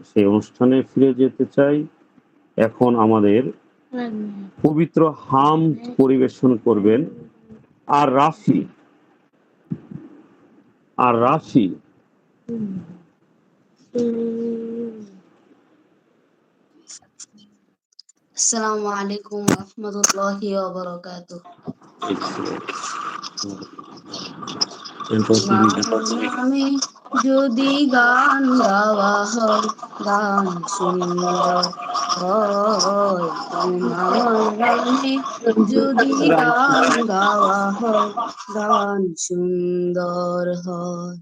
সেই অনুষ্ঠানে ফিরে যেতে চাই। এখন আমাদের পবিত্র হামদ পরিবেশন করবেন আর রাফি। আসসালামু আলাইকুম ওয়া রাহমাতুল্লাহি ওয়া বারাকাতুহু। নামে যদি গান গাওয়া হয় গান সুন্দর হয়, তোমার নামে যদি গান গাওয়া হয় গান সুন্দর হয়।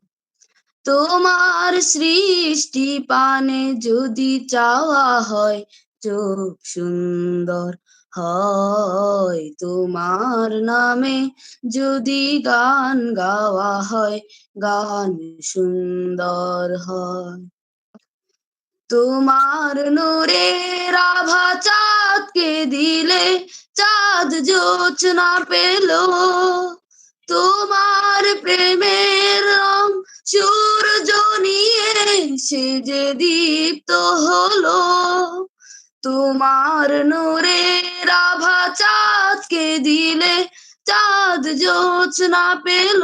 তোমার সৃষ্টি পানে যদি চাওয়া হয় চোখ সুন্দর হয়, তোমার নামে যদি গান গাওয়া হয় গান সুন্দর হয়। তোমার নূরের আভা চাঁদকে দিলে চাঁদ জোছনা পেল, তোমার প্রেমের রং সূর্য নিয়ে সে যে দীপ্ত হলো। তোমার নূরের আভা চাঁদকে দিলে চাঁদ জোছনা পেল,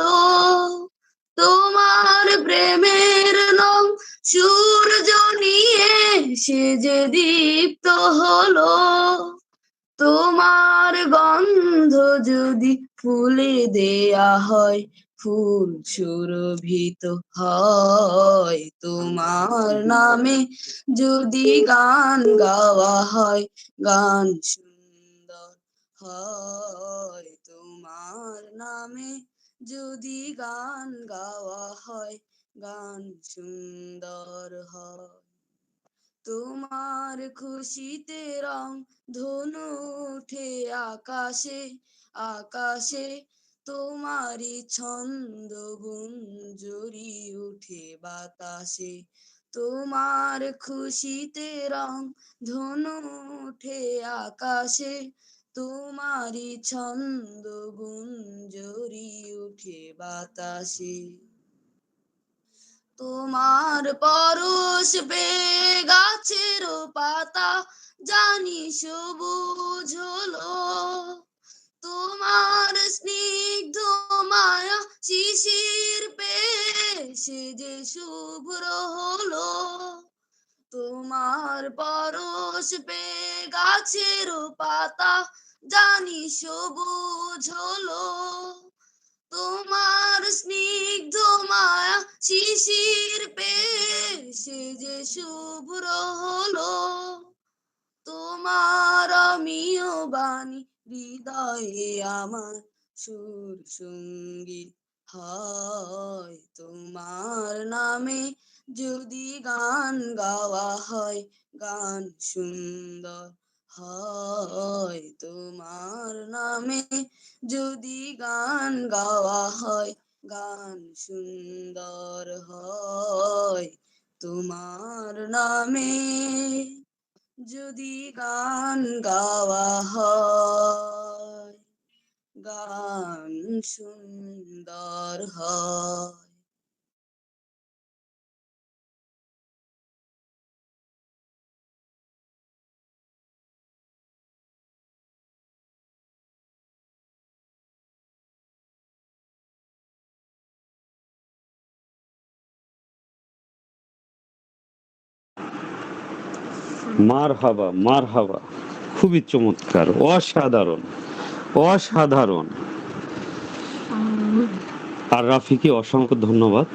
তোমার প্রেমের রং সূর্য নিয়ে সে যে দীপ্ত হলো। তোমার গন্ধ যদি ফুলে দেয়া হয় ফুল সুরভিত হয়, তোমার নামে যদি গান গাওয়া হয় গান সুন্দর হয়, তোমার নামে যদি গান গাওয়া হয় গান সুন্দর হয়। তোমার খুশিতে রং ধনু উঠে আকাশে আকাশে, তোমারই ছন্দ গুঞ্জরি উঠে বাতাসে। তোমার খুশিতে রং ধনু উঠে আকাশে, তোমারই ছন্দ গুঞ্জরি উঠে বাতাসে। তোমার পরশ পেয়ে গাছের পাতা জানি সবুজ হলো, তোমার স্নিগ্ধ মায়া শিশির পেয়ে সে যে শুভ্র হলো। তোমার পরশ পেয়ে গাছের পাতা জানি সবুজ হলো, তোমার স্নিগ্ধ মায়া শিশির পেয়ে সে যে শুভ্র হলো। তোমার আমিও বাণী হৃদয়ে আমার সুর সঙ্গীত হয়, তোমার নামে যদি গান গাওয়া হয় গান সুন্দর হয়, তোমার নামে যদি গান গাওয়া হয় গান সুন্দর হয়, তোমার নামে যদি গান গাওয়া হয় গান সুন্দর হয়। মারহাবা মারহাবা, খুবই চমৎকার, অসাধারণ অসাধারণ। আর রাফিকে অসংখ্য ধন্যবাদ।